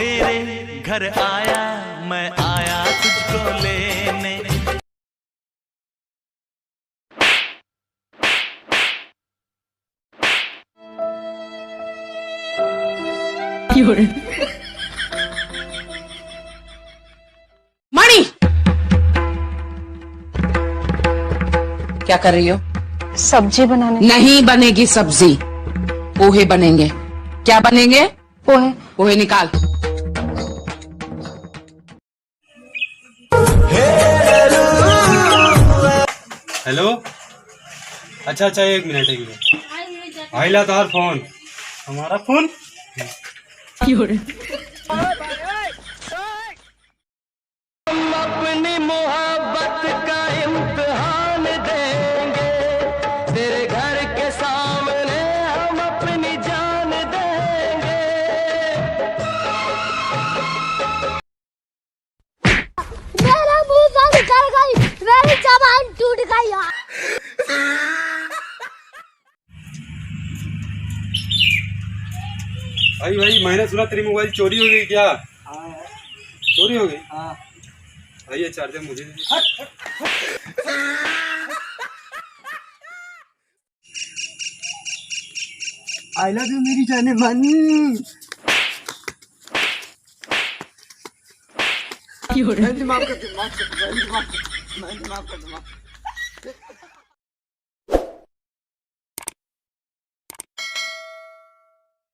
तेरे घर आया, मैं आया तुझको लेने। मणि, क्या कर रही हो? सब्जी बनाने। नहीं बनेगी सब्जी, पोहे बनेंगे। क्या बनेंगे? पोहे। पोहे निकाल। हेलो, अच्छा 1 मिनट भाई ला तार फोन, हमारा फोन। हम अपनी मोहब्बत का इम्तिहान देंगे, तेरे घर के सामने हम अपनी जान देंगे। मेरा मुंह से निकल गई, मेरी जबान टूट गई यार। भाई मैंने सुना तेरी मोबाइल चोरी हो गई क्या? चोरी हो गई? भाई ये चार्जर मुझे दे। आई लव यू मेरी जाने मन। माफ कर दो, माफ कर दो, माफ कर दो।